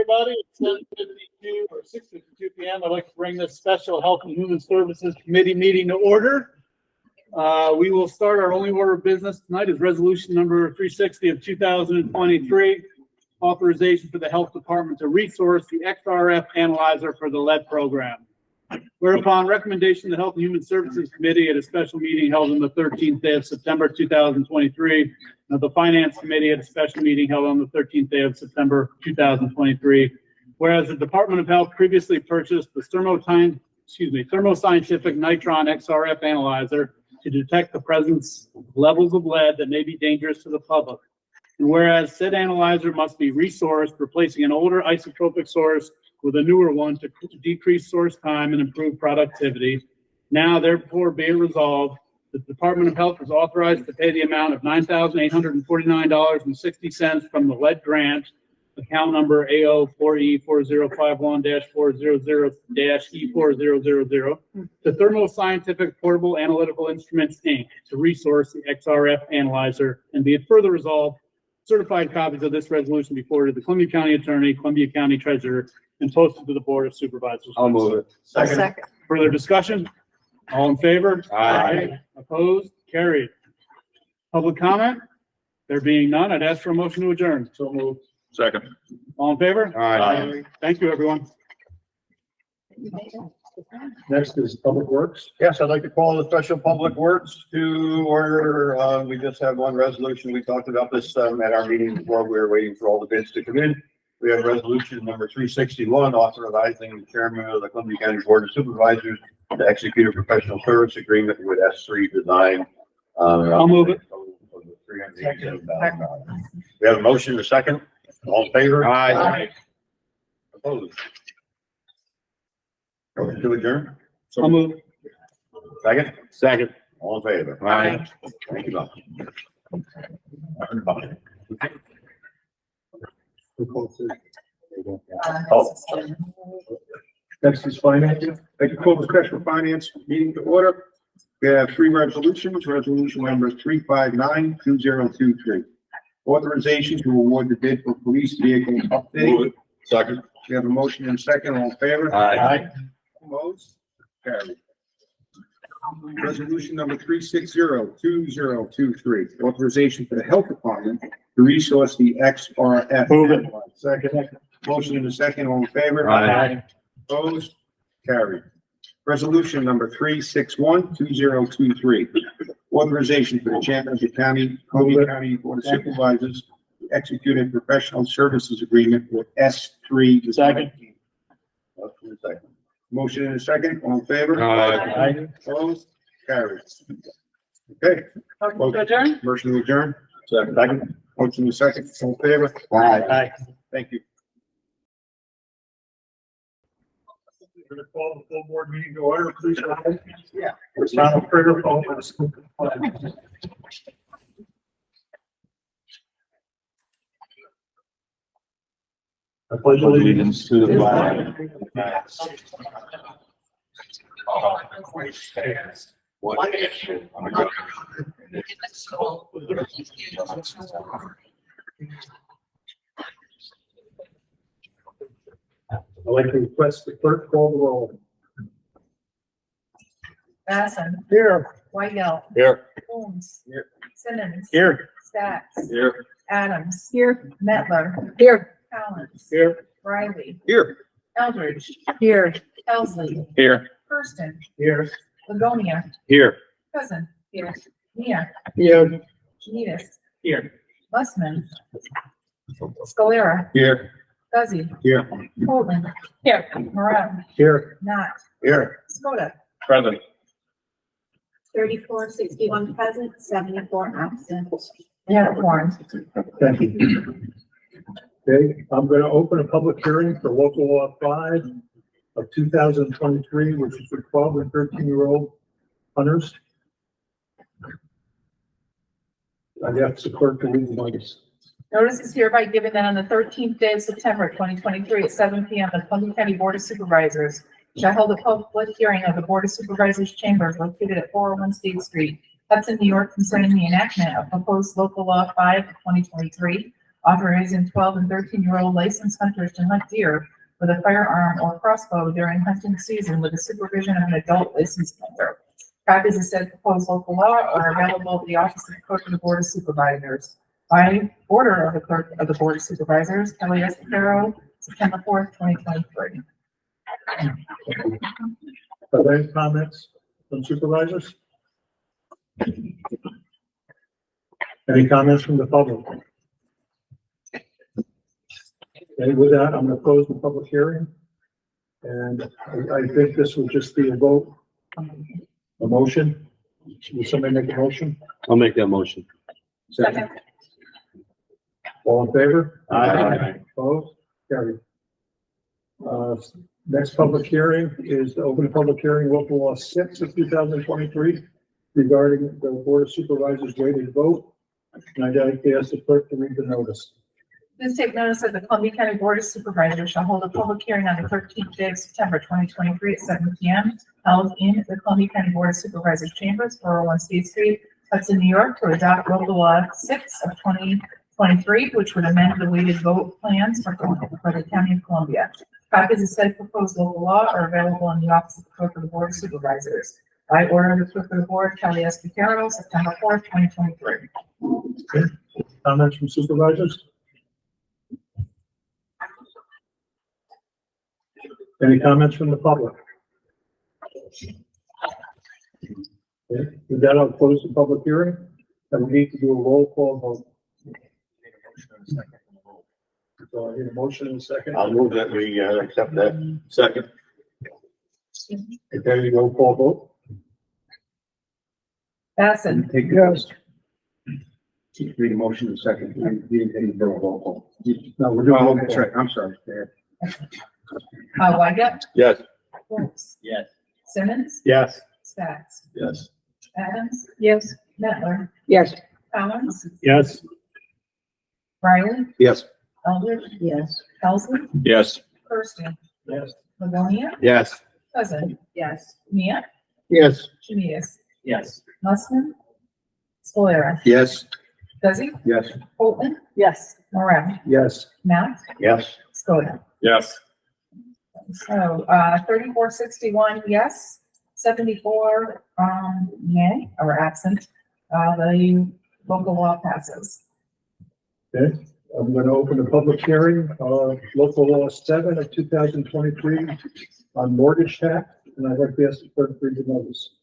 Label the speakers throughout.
Speaker 1: everybody. It's 7:52 or 6:52 p.m. I'd like to bring this special Health and Human Services Committee meeting to order. We will start our only order of business tonight is resolution number 360 of 2023, authorization for the Health Department to resource the XRF analyzer for the lead program. Whereupon recommendation of the Health and Human Services Committee at a special meeting held on the 13th day of September 2023, and of the Finance Committee at a special meeting held on the 13th day of September 2023. Whereas the Department of Health previously purchased the Thermo Scientific Nitron XRF analyzer to detect the presence of levels of lead that may be dangerous to the public. And whereas said analyzer must be resourced, replacing an older isotopic source with a newer one to decrease source time and improve productivity. Now, therefore, be it resolved, the Department of Health is authorized to pay the amount of $9,849.60 from the lead grant, account number AO4E4051-400-E4000, to Thermo Scientific Portable Analytical Instruments, Inc., to resource the XRF analyzer, and be it further resolved, certified copies of this resolution be forwarded to the Columbia County Attorney, Columbia County Treasurer, and posted to the Board of Supervisors.
Speaker 2: I'll move it.
Speaker 3: Second.
Speaker 1: Further discussion? All in favor?
Speaker 2: Aye.
Speaker 1: Opposed? Carried. Public comment? There being none, I'd ask for a motion to adjourn.
Speaker 2: So moved. Second.
Speaker 1: All in favor?
Speaker 2: Aye.
Speaker 1: Thank you, everyone.
Speaker 2: Next is Public Works.
Speaker 4: Yes, I'd like to call the special Public Works to order. We just have one resolution. We talked about this at our meeting before. We were waiting for all the bids to come in. We have resolution number 361, authorizing the chairman of the Columbia County Board of Supervisors to execute a professional service agreement with S3 Design.
Speaker 1: I'll move it.
Speaker 4: $387,000. We have a motion and a second. All in favor?
Speaker 2: Aye.
Speaker 4: Opposed? Motion to adjourn?
Speaker 1: I'll move.
Speaker 4: Second?
Speaker 2: Second.
Speaker 4: All in favor?
Speaker 2: Aye.
Speaker 4: Thank you, Bob.
Speaker 2: Next is Finance. I'd like to call the special Finance meeting to order. We have three resolutions. Resolution number 359-2023. Authorization to award the bid for police vehicle update.
Speaker 4: Move it. Second.
Speaker 2: We have a motion and a second. All in favor?
Speaker 4: Aye.
Speaker 2: Opposed? Carried. Resolution number 360-2023. Authorization for the Health Department to resource the XRF.
Speaker 1: Move it.
Speaker 2: Second. Motion and a second. All in favor?
Speaker 4: Aye.
Speaker 2: Opposed? Carried. Resolution number 361-2023. Authorization for the chairman of the Columbia County Board of Supervisors to execute a professional services agreement with S3 Design. Motion and a second. All in favor?
Speaker 4: Aye.
Speaker 2: Opposed? Carried. Okay.
Speaker 3: Motion to adjourn?
Speaker 2: Motion to adjourn. Second. Motion and a second. All in favor?
Speaker 4: Aye.
Speaker 2: Thank you.
Speaker 1: We're going to call the full board meeting to order, please.
Speaker 2: Yeah.
Speaker 1: Ronald Critter, call for the school.
Speaker 2: I pledge allegiance to the flag.
Speaker 4: One nation under God,
Speaker 2: I'd like to request the clerk call the roll.
Speaker 3: Madison.
Speaker 2: Here.
Speaker 3: Whitehall.
Speaker 4: Here.
Speaker 3: Holmes.
Speaker 2: Here.
Speaker 3: Simmons.
Speaker 1: Here.
Speaker 3: Stacks.
Speaker 4: Here.
Speaker 3: Adams. Here. Mettler. Here. Collins.
Speaker 1: Here.
Speaker 3: Riley.
Speaker 4: Here.
Speaker 3: Eldridge. Here. Elsley.
Speaker 4: Here.
Speaker 3: Kirsten.
Speaker 2: Here.
Speaker 3: Livonia.
Speaker 4: Here.
Speaker 3: Cousin. Here. Mia.
Speaker 2: Here.
Speaker 3: Janitas.
Speaker 1: Here.
Speaker 3: Busman. Scalera.
Speaker 4: Here.
Speaker 3: Guzzi.
Speaker 2: Here.
Speaker 3: Holden. Here. Moran.
Speaker 2: Here.
Speaker 3: Knott.
Speaker 2: Here.
Speaker 3: Skoda.
Speaker 4: Present.
Speaker 5: 3461 present, 74 absent.
Speaker 3: Unicorn.
Speaker 2: Thank you. Okay, I'm going to open a public hearing for local law 5 of 2023, which is for 12 and 13-year-old hunters. I'd ask the clerk to read the notice.
Speaker 3: Notice is hereby given that on the 13th day of September 2023 at 7 p.m. the Columbia County Board of Supervisors shall hold a public hearing of the Board of Supervisors chambers located at 401 State Street, Hudson, New York, concerning the enactment of proposed local law 5 of 2023, authorizing 12 and 13-year-old licensed hunters to hunt deer with a firearm or crossbow during hunting season with the supervision of an adult licensed hunter. Copies of said proposed local law are available at the office of the clerk of the board of supervisors. By order of the clerk of the board of supervisors, Kelly Espero, September 4th, 2023.
Speaker 2: Are there any comments from supervisors? Any comments from the public? Okay, with that, I'm gonna close the public hearing. And I think this will just be a vote, a motion. Will somebody make a motion?
Speaker 6: I'll make that motion.
Speaker 3: Second.
Speaker 2: All in favor?
Speaker 6: Aye.
Speaker 2: Opposed? Carried. Next public hearing is to open a public hearing, local law 6 of 2023 regarding the board of supervisors weighted vote. And I'd like to ask the clerk to read the notice.
Speaker 3: Please take notice that the Columbia County Board of Supervisors shall hold a public hearing on the 13th day of September 2023 at 7 p.m. held in the Columbia County Board of Supervisors Chambers, 401 State Street, Hudson, New York, to adopt local law 6 of 2023, which would amend the weighted vote plans for the County of Columbia. Copies of said proposed local law are available in the office of the clerk of the Board of Supervisors. By order of the clerk of the board, Kelly S. Picaro, September 4th, 2023.
Speaker 2: Okay. Comments from supervisors? Any comments from the public? Okay. With that, I'll close the public hearing. And we need to do a roll call vote. So I need a motion in a second.
Speaker 4: I'll move that we accept that.
Speaker 6: Second.
Speaker 2: Okay, roll call vote.
Speaker 3: Bassett,
Speaker 2: Yes.
Speaker 6: Read a motion in a second. You didn't take the roll call.
Speaker 2: No, we're doing.
Speaker 6: Oh, that's right. I'm sorry.
Speaker 3: Weigelt,
Speaker 6: Yes.
Speaker 3: Folds,
Speaker 6: Yes.
Speaker 3: Simmons,
Speaker 6: Yes.
Speaker 3: Stats,
Speaker 6: Yes.
Speaker 3: Adams. Yes. Mettler,
Speaker 5: Yes.
Speaker 3: Collins,
Speaker 2: Yes.
Speaker 3: Riley,
Speaker 6: Yes.
Speaker 3: Eldridge,
Speaker 5: Yes.
Speaker 3: Helsley,
Speaker 6: Yes.
Speaker 3: Kirsten,
Speaker 2: Yes.
Speaker 3: Livonia,
Speaker 6: Yes.
Speaker 3: Cousin,
Speaker 5: Yes.
Speaker 3: Mia,
Speaker 6: Yes.
Speaker 3: Janutus,
Speaker 6: Yes.
Speaker 3: Mussman, Solera,
Speaker 6: Yes.
Speaker 3: Guzzi,
Speaker 6: Yes.
Speaker 3: Bolton,
Speaker 5: Yes.
Speaker 3: Morel,
Speaker 2: Yes.
Speaker 3: Matt,
Speaker 4: Yes.
Speaker 3: Skoda.
Speaker 6: Yes.
Speaker 3: So, 3461, yes, 74, nay, or absent. The local law passes.
Speaker 2: Okay, I'm going to open a public hearing, local law 7 of 2023 on mortgage tax, and I'd like to ask the clerk to read the notice.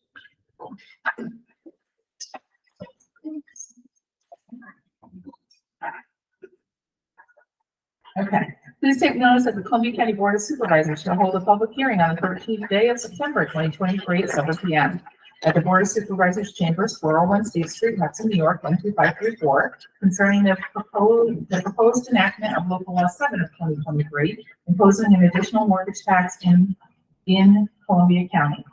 Speaker 3: Okay, please take notice that the Columbia County Board of Supervisors shall hold a public hearing on the 13th day of September 2023 at 7 p.m. at the Board of Supervisors Chambers, 401 State Street, Hudson, New York, 12534, concerning the proposed enactment of local law 7 of 2023, imposing an additional mortgage tax in Columbia County.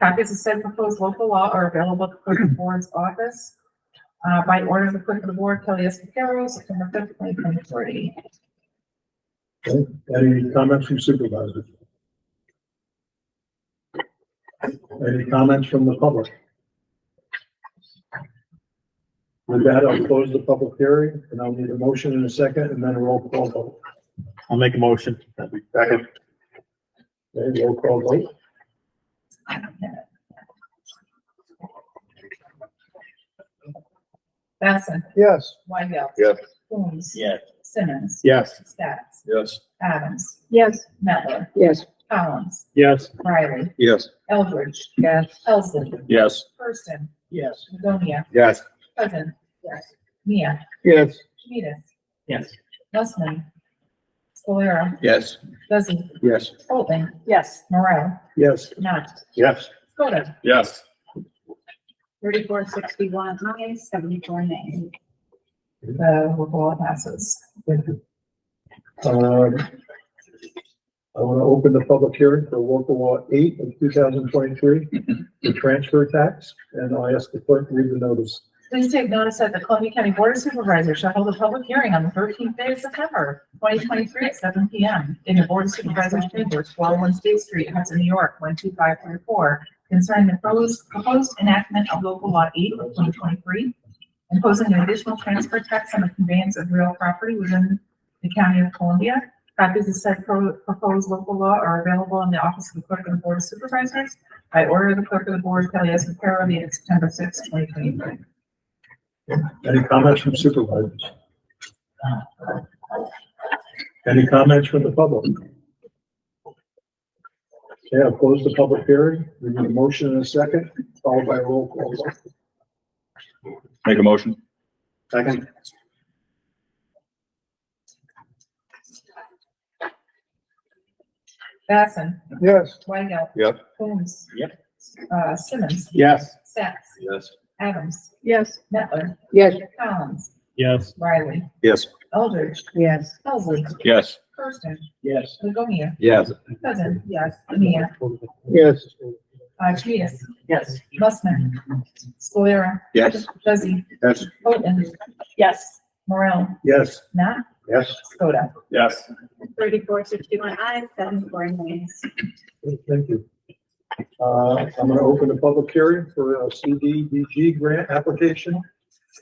Speaker 3: Copies of said proposed local law are available at the clerk of the board's office. By order of the clerk of the board, Kelly S. Picaro, September 5th, 2023.
Speaker 2: Okay, any comments from supervisors? Any comments from the public? With that, I'll close the public hearing, and I'll need a motion in a second, and then a roll call vote.
Speaker 6: I'll make a motion.
Speaker 4: Second.
Speaker 2: Okay, roll call vote.
Speaker 3: Bassett,
Speaker 2: Yes.
Speaker 3: Weigelt.
Speaker 4: Yes.
Speaker 3: Coombs.
Speaker 6: Yes.
Speaker 3: Simmons.
Speaker 6: Yes.
Speaker 3: Stats.
Speaker 6: Yes.
Speaker 3: Adams.
Speaker 5: Yes.
Speaker 3: Mettler.
Speaker 5: Yes.
Speaker 3: Collins.
Speaker 6: Yes.
Speaker 3: Riley.
Speaker 6: Yes.
Speaker 3: Eldridge.
Speaker 5: Yes.
Speaker 3: Helsley.
Speaker 6: Yes.
Speaker 3: Kirsten.
Speaker 2: Yes.
Speaker 3: Livonia.
Speaker 6: Yes.
Speaker 3: Cousin. Yes. Mia.
Speaker 6: Yes.
Speaker 3: Janutus.
Speaker 6: Yes.
Speaker 3: Mussman. Solera.
Speaker 6: Yes.
Speaker 3: Guzzi.
Speaker 6: Yes.
Speaker 3: Bolton.
Speaker 5: Yes.
Speaker 3: Morel.
Speaker 2: Yes.
Speaker 3: Matt.
Speaker 4: Yes.
Speaker 3: Skoda.
Speaker 6: Yes.
Speaker 5: 3461 ayes, 74 nays.
Speaker 3: The local law passes.
Speaker 2: I want to open the public hearing for local law 8 of 2023, the transfer tax, and I'll ask the clerk to read the notice.
Speaker 3: Please take notice that the Columbia County Board of Supervisors shall hold a public hearing on the 13th day of September 2023 at 7 p.m. in the Board of Supervisors Chambers, 401 State Street, Hudson, New York, 12534, concerning the proposed enactment of local law 8 of 2023, imposing an additional transfer tax on the conveyance of real property within the county of Columbia. Copies of said proposed local law are available in the office of the clerk of the board of supervisors. By order of the clerk of the board, Kelly S. McCarroll, dated September 6, 2023.
Speaker 2: Any comments from supervisors? Any comments from the public? Okay, I'll close the public hearing. We need a motion in a second, followed by a roll call.
Speaker 7: Make a motion.
Speaker 4: Second.
Speaker 3: Basson,
Speaker 2: Yes.
Speaker 3: Weigel.
Speaker 4: Yep.
Speaker 3: Coombs.
Speaker 7: Yep.
Speaker 3: Simmons,
Speaker 1: Yes.
Speaker 3: Sacks,
Speaker 4: Yes.
Speaker 3: Adams,
Speaker 5: Yes.
Speaker 3: Mettler,
Speaker 5: Yes.
Speaker 3: Collins,
Speaker 1: Yes.
Speaker 3: Riley,
Speaker 4: Yes.
Speaker 3: Eldridge,
Speaker 5: Yes.
Speaker 3: Helsley,
Speaker 7: Yes.
Speaker 3: Kirsten,
Speaker 1: Yes.
Speaker 3: Livonia,
Speaker 4: Yes.
Speaker 3: Cousins, yes, Mia,
Speaker 2: Yes.
Speaker 3: Trius,
Speaker 1: Yes.
Speaker 3: Mussman, Scalera,
Speaker 4: Yes.
Speaker 3: Jesse,
Speaker 4: Yes.
Speaker 3: Bolton, yes, Morel,
Speaker 2: Yes.
Speaker 3: Matt,
Speaker 4: Yes.
Speaker 3: Skoda.
Speaker 7: Yes.
Speaker 5: 3461 ayes, 74 nays.
Speaker 2: Thank you. I'm going to open the public hearing for a CDBG grant application.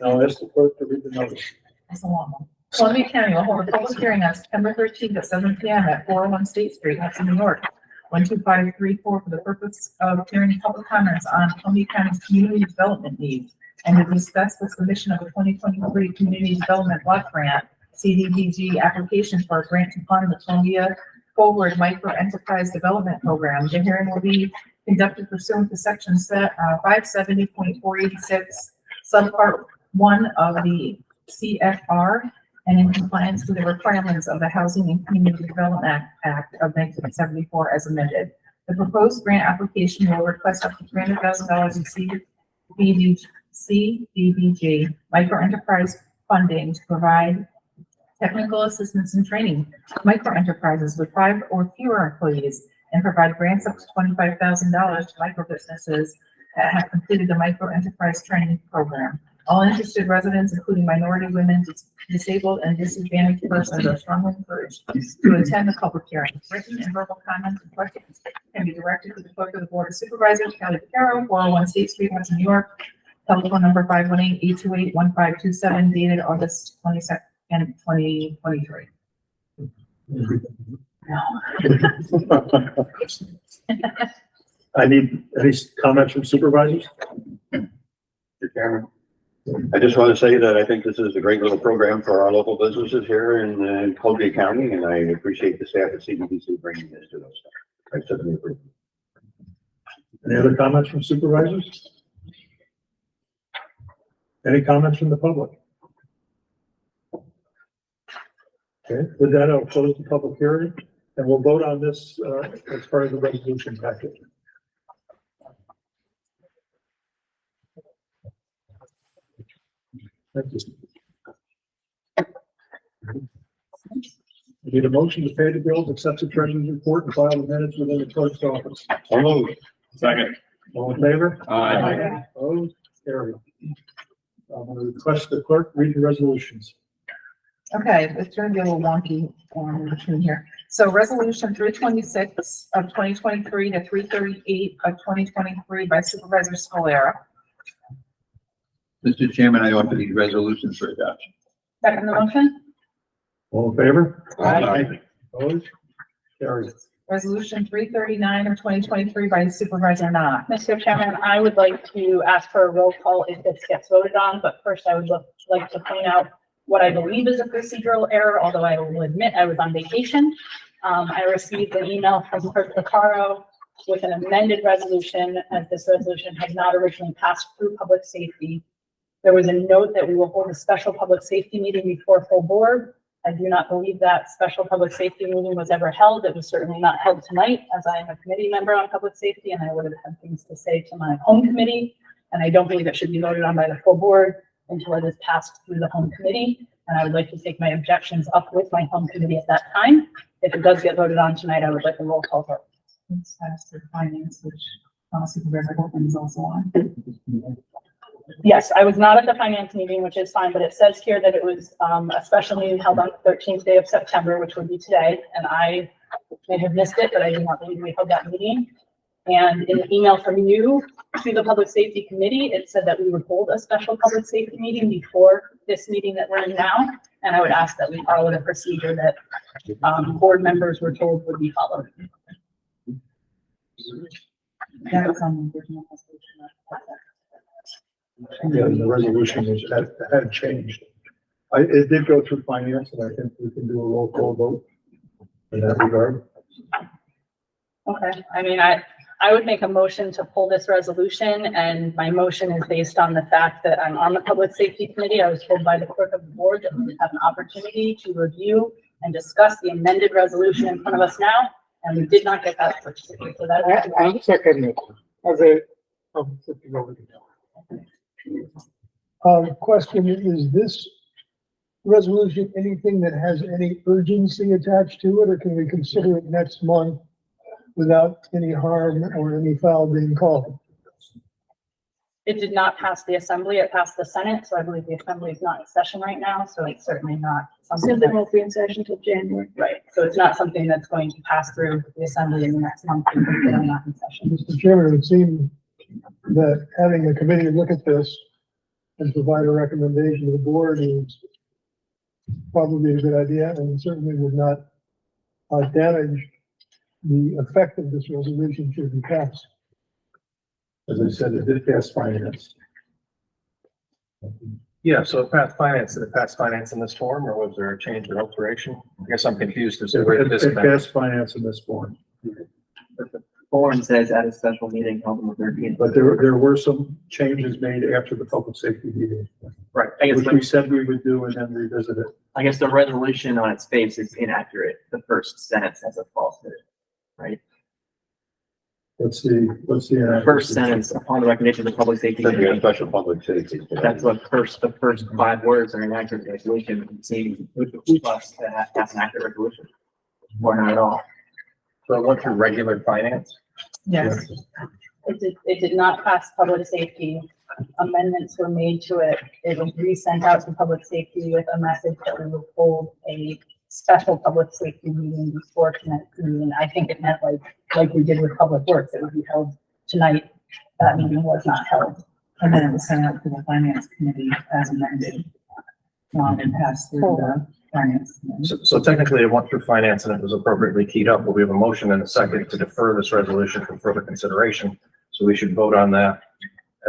Speaker 2: I'll ask the clerk to read the notice.
Speaker 3: That's a long one. Columbia County will hold a public hearing on September 13th at 7 p.m. at 401 State Street, Hudson, New York, 12534, for the purpose of hearing public comments on Columbia County's community development needs and to discuss the submission of a 2023 Community Development Block Grant CDBG application for a grant to fund the Columbia Forward Micro Enterprise Development Program. The hearing will be conducted pursuant to section 570.486, subpart 1 of the CFR, and in compliance with the requirements of the Housing and Community Development Act of 1974 as amended. The proposed grant application will request up to $300,000 in CDBG micro enterprise funding to provide technical assistance and training to micro enterprises with 5 or fewer employees, and provide grants up to $25,000 to micro businesses that have completed the micro enterprise training program. All interested residents, including minority women, disabled, and disadvantaged persons, are strongly encouraged to attend the public hearing. Written and verbal comments and questions can be directed to the clerk of the board of supervisors, Kelly McCarroll, 401 State Street, Hudson, New York. Telephone number 518-828-1527, dated August 22nd, 2023.
Speaker 2: I need any comments from supervisors?
Speaker 4: Mr. Chairman, I just want to say that I think this is a great little program for our local businesses here in Columbia County, and I appreciate the staff at CDBC bringing this to us. I certainly approve.
Speaker 2: Any other comments from supervisors? Any comments from the public? Okay, with that, I'll close the public hearing, and we'll vote on this as part of the resolution package. Thank you. I need a motion to pay the bills, accept the treasurer's report, and file the minutes within the clerk's office.
Speaker 4: So moved.
Speaker 7: Second.
Speaker 2: All in favor?
Speaker 7: Aye.
Speaker 2: Opposed? Carried. I'm going to request the clerk read the resolutions.
Speaker 3: Okay, it's going to be a little wonky in between here. So resolution 326 of 2023 to 338 of 2023 by Supervisor Scalera.
Speaker 6: Mr. Chairman, I offer these resolutions for adoption.
Speaker 3: Second the motion.
Speaker 2: All in favor?
Speaker 7: Aye.
Speaker 2: Opposed? Carried.
Speaker 3: Resolution 339 of 2023 by Supervisor Knott.
Speaker 8: Mr. Chairman, I would like to ask for a roll call if this gets voted on, but first I would like to point out what I believe is a procedural error, although I will admit I was on vacation. I received an email from Clerk Picaro with an amended resolution, as this resolution has not originally passed through public safety. There was a note that we will hold a special public safety meeting before full board. I do not believe that special public safety meeting was ever held. It was certainly not held tonight, as I am a committee member on public safety and I would have had things to say to my home committee. And I don't believe it should be voted on by the full board until it is passed through the home committee. And I would like to take my objections up with my home committee at that time. If it does get voted on tonight, I would like a roll call vote.
Speaker 3: It's passed through finance, which Supervisor Bolton is also on.
Speaker 8: Yes, I was not at the finance meeting, which is fine, but it says here that it was a special meeting held on the 13th day of September, which would be today. And I may have missed it, but I do not believe we held that meeting. And in an email from you to the Public Safety Committee, it said that we would hold a special public safety meeting before this meeting that we're in now. And I would ask that we follow the procedure that board members were told would be followed.
Speaker 3: That was on the original resolution.
Speaker 2: Yeah, the resolution had changed. It did go through finance, and I think we can do a roll call vote in that regard.
Speaker 8: Okay, I mean, I would make a motion to pull this resolution, and my motion is based on the fact that I'm on the Public Safety Committee. I was told by the clerk of the board that we would have an opportunity to review and discuss the amended resolution in front of us now, and we did not get that opportunity. So that is
Speaker 1: I'm second it as a.
Speaker 9: Question, is this resolution anything that has any urgency attached to it, or can we consider it next month without any harm or any foul being called?
Speaker 8: It did not pass the assembly, it passed the Senate, so I believe the assembly is not in session right now, so it's certainly not something
Speaker 5: Assembly
Speaker 8: that,
Speaker 5: won't be in session until January.
Speaker 8: right, so it's not something that's going to pass through the assembly in the next month because they're not in session.
Speaker 9: Mr. Chairman, it would seem that having the committee look at this and provide a recommendation to the board is probably a good idea, and certainly would not damage the effect of this resolution should it be passed.
Speaker 2: As I said, it did pass finance.
Speaker 6: Yeah, so it passed finance, did it pass finance in this form, or was there a change in alteration? I guess I'm confused as to where this.
Speaker 2: It passed finance in this form,
Speaker 10: Form says at a special meeting held on the 13th.
Speaker 2: but there were some changes made after the public safety meeting,
Speaker 10: Right. I guess,
Speaker 2: which we said we would do and then revisit it.
Speaker 10: I guess the resolution on its face is inaccurate. The first sentence has a falsehood, right?
Speaker 2: Let's see.
Speaker 10: The first sentence, upon the recommendation of the public safety
Speaker 4: Then we have
Speaker 10: committee.
Speaker 4: special public safety.
Speaker 10: That's what the first 5 words are inaccurate resolution. It seems with the plus to have an accurate resolution. Or not at all.
Speaker 6: So it went through regular finance?
Speaker 3: Yes.
Speaker 8: It did not pass public safety. Amendments were made to it. It was resent out to public safety with a message that we would hold a special public safety meeting before tonight's meeting. I think it meant like we did with Public Works, it would be held tonight. That meeting was not held.
Speaker 3: And then it was sent out to the finance committee as amended. And passed through the finance. Committee.
Speaker 6: So technically it went through finance and it was appropriately keyed up, but we have a motion and a second to defer this resolution for further consideration. So we should vote on that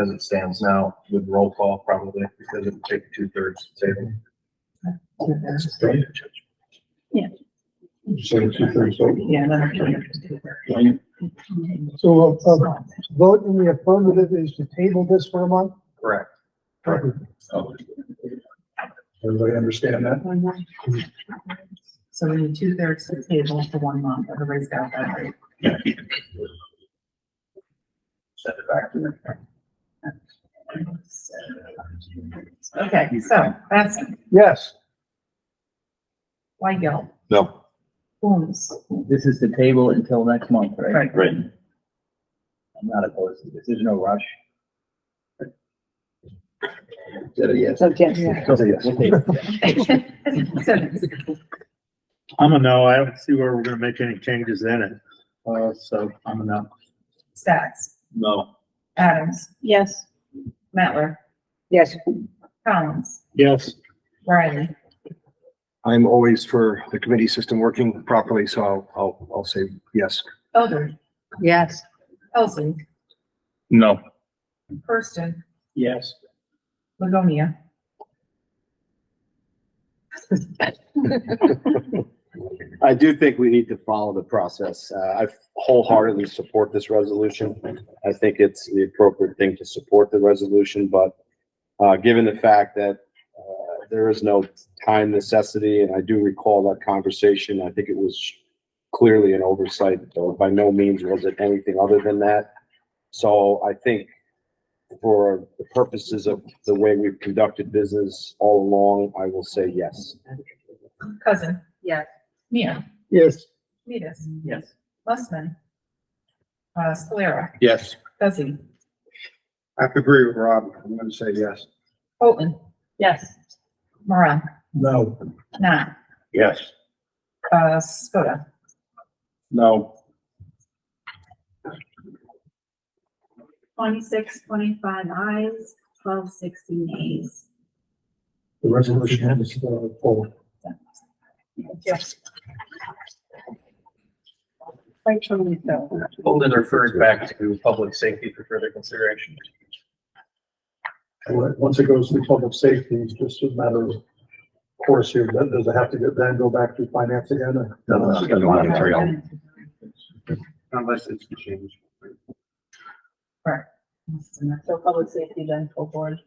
Speaker 6: as it stands now with roll call probably, because it would take 2/3 table.
Speaker 2: So 2/3 vote.
Speaker 3: Yeah. Then
Speaker 9: So a vote in the affirmative is to table this for a month?
Speaker 6: Correct.
Speaker 2: Everybody understand that?
Speaker 3: so we need 2/3 to the table for 1 month. Everybody's got that right.
Speaker 6: Send it back to them.
Speaker 3: Okay, so Batson,
Speaker 9: Yes.
Speaker 3: Weigel,
Speaker 4: No.
Speaker 3: Coombs,
Speaker 10: This is the table until next month,
Speaker 3: Right.
Speaker 4: Right.
Speaker 10: I'm not opposed to this. There's no rush.
Speaker 2: Yes.
Speaker 3: Simmons,
Speaker 1: I'm a no. I don't see where we're gonna make any changes in it. So I'm a no.
Speaker 3: Stats,
Speaker 7: No.
Speaker 3: Adams,
Speaker 5: Yes.
Speaker 3: Mettler,
Speaker 5: Yes.
Speaker 3: Collins,
Speaker 1: Yes.
Speaker 3: Riley,
Speaker 6: I'm always for the committee system working properly, so I'll say yes.
Speaker 3: Elder,
Speaker 5: Yes.
Speaker 3: Elsie,
Speaker 7: No.
Speaker 3: Kirsten,
Speaker 6: Yes.
Speaker 3: Livonia,
Speaker 11: I do think we need to follow the process. I wholeheartedly support this resolution. I think it's the appropriate thing to support the resolution, but given the fact that there is no time necessity, and I do recall that conversation, I think it was clearly an oversight. By no means was it anything other than that. So I think for the purposes of the way we've conducted business all along, I will say yes.
Speaker 3: Cousin,
Speaker 5: Yes.
Speaker 3: Mia,
Speaker 2: Yes.
Speaker 3: Vetus,
Speaker 10: Yes.
Speaker 3: Mussman, Scalera,
Speaker 4: Yes.
Speaker 3: Guzzi,
Speaker 6: I have to agree with Rob. I'm going to say yes.
Speaker 3: Bolton,
Speaker 8: Yes.
Speaker 3: Moran,
Speaker 2: No.
Speaker 3: Nah,
Speaker 4: Yes.
Speaker 3: Skoda,
Speaker 7: No.
Speaker 5: 2625 ayes, 1260 nays.
Speaker 2: The resolution is, full.
Speaker 3: Yes.
Speaker 6: Pulled and referred back to public safety for further consideration.
Speaker 2: Once it goes to public safety, it's just a matter of course here. Does it have to then go back to finance again? or-
Speaker 4: No, it doesn't want to material. Unless it's changed.
Speaker 3: So public safety then full board.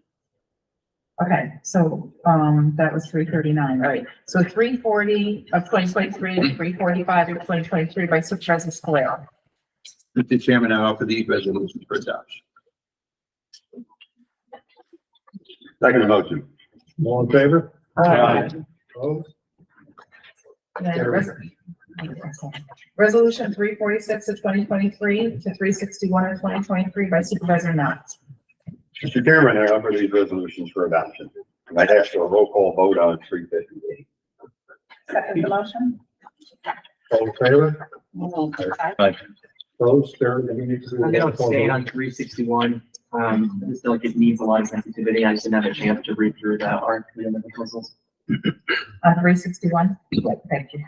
Speaker 3: Okay, so, that was 339, right? So 340 of 2023, 345 of 2023 by Supervisor Scalera.
Speaker 4: Mr. Chairman, I offer these resolutions for adoption. Second motion.
Speaker 2: All in favor? Opposed?
Speaker 3: And Resolution 346 of 2023 to 361 of 2023 by Supervisor Knott.
Speaker 4: Mr. Chairman, I offer these resolutions for adoption. I'd ask for a roll call vote on 358.
Speaker 3: Second the motion.
Speaker 2: All in favor?
Speaker 7: Aye.
Speaker 2: Opposed? Carried. And we need to do a
Speaker 10: I'm gonna
Speaker 2: roll call
Speaker 10: stay
Speaker 2: vote.
Speaker 10: on 361. I just feel like it needs a lot of sensitivity. I just didn't have a chance to read through the article and the proposals.
Speaker 3: On 361? Thank you.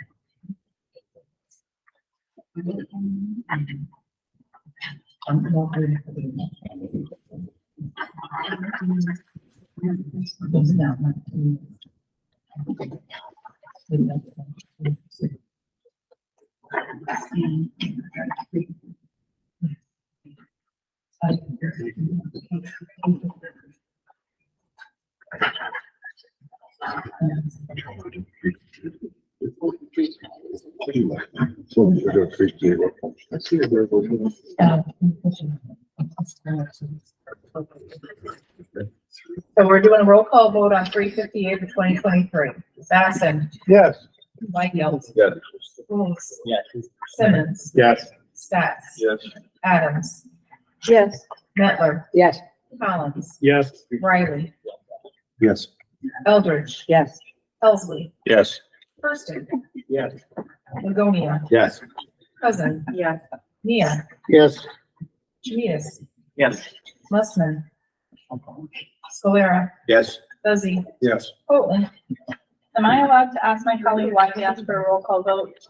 Speaker 3: So we're doing a roll call vote on 358 of 2023. Basson,
Speaker 9: Yes.
Speaker 3: Whitfield,
Speaker 4: Yes.
Speaker 3: Folds,
Speaker 10: Yes.
Speaker 3: Simmons,
Speaker 4: Yes.
Speaker 3: Stats,
Speaker 4: Yes.
Speaker 3: Adams,
Speaker 5: Yes.
Speaker 3: Mettler,
Speaker 5: Yes.
Speaker 3: Collins,
Speaker 2: Yes.
Speaker 3: Riley,
Speaker 4: Yes.
Speaker 3: Eldridge,
Speaker 5: Yes.
Speaker 3: Elsley,
Speaker 7: Yes.
Speaker 3: Kirsten,
Speaker 2: Yes.
Speaker 3: Ligonia,
Speaker 4: Yes.
Speaker 3: Cousin,
Speaker 5: Yes.
Speaker 3: Mia,
Speaker 2: Yes.
Speaker 3: James,
Speaker 10: Yes.
Speaker 3: Mussman, Scalera,
Speaker 4: Yes.
Speaker 3: Buzzy,
Speaker 4: Yes.
Speaker 3: Bolton.
Speaker 8: Am I allowed to ask my colleague why he asked for a roll call vote?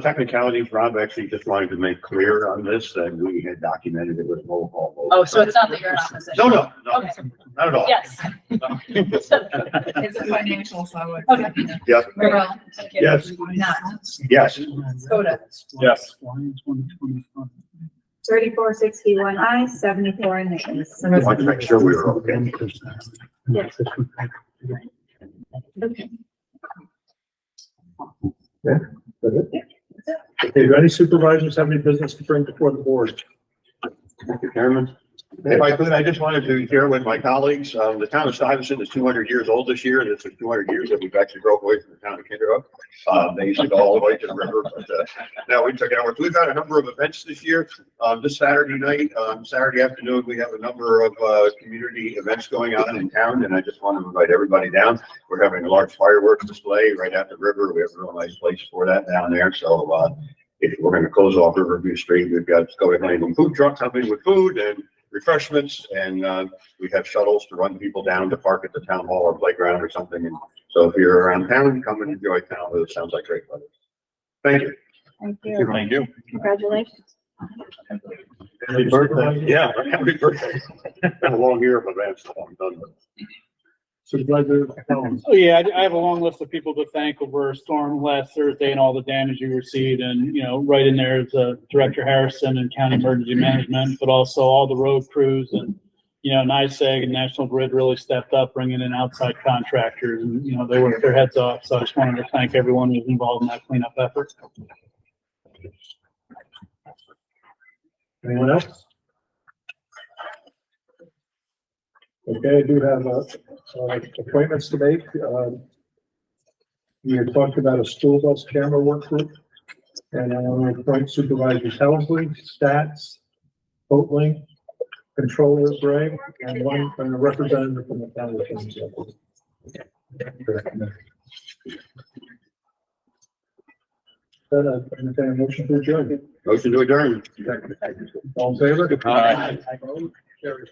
Speaker 4: Technicalities, Rob actually just wanted to make clear on this that we had documented it with roll call vote.
Speaker 8: Oh, so it's not that you're in opposition?
Speaker 4: No,
Speaker 8: Okay.
Speaker 4: not at all.
Speaker 8: Yes.
Speaker 3: It's a financial, so it's.
Speaker 8: Okay.
Speaker 4: Yes.
Speaker 3: Burrell,
Speaker 4: Yes.
Speaker 3: Not,
Speaker 4: Yes.
Speaker 3: Skoda,
Speaker 7: Yes.
Speaker 5: 3461 ayes, 74 nays.
Speaker 3: the
Speaker 4: Wanted to make sure we were okay.
Speaker 5: Yes.
Speaker 2: Okay, do any supervisors have any business to bring before the board?
Speaker 4: Mr. Chairman, if I could, I just wanted to share with my colleagues, the town of Stuyvesant is 200 years old this year. This is 200 years that we've actually broke away from the town of Kinderhook. They used to go all the way to the river, but now we took it over. We've got a number of events this year. This Saturday night, Saturday afternoon, we have a number of community events going on in town, and I just want to invite everybody down. We're having a large fireworks display right at the river. We have a real nice place for that down there. So if we're going to close off Riverview Street, we've got Skoda Lane food truck coming with food and refreshments, and we have shuttles to run people down to park at the town hall or playground or something. And so if you're around town, come and enjoy town. It sounds like great weather. Thank you.
Speaker 5: Thank you.
Speaker 7: Thank you.
Speaker 5: Congratulations.
Speaker 4: Happy birthday. Yeah, happy birthday. Been a long year of events. I'm done with.
Speaker 2: Supervisor Collins.
Speaker 1: Oh, yeah, I have a long list of people to thank over storm last Thursday and all the damage you received. And, right in there is Director Harrison and County Emergency Management, but also all the road crews and, NYSEG and National Grid really stepped up, bringing in outside contractors and, they worked their heads off. So I just wanted to thank everyone who's involved in that cleanup effort.
Speaker 2: Anyone else? Okay, I do have appointments to make. We had talked about a school bus camera work group. And I want to appoint Supervisors Helsley, Stats, Boatling, Controller Gray, and a representative from the town of Kingston. Then I entertain a motion to adjourn.
Speaker 4: Motion to adjourn.
Speaker 2: All in favor?
Speaker 7: Aye.
Speaker 2: Carries.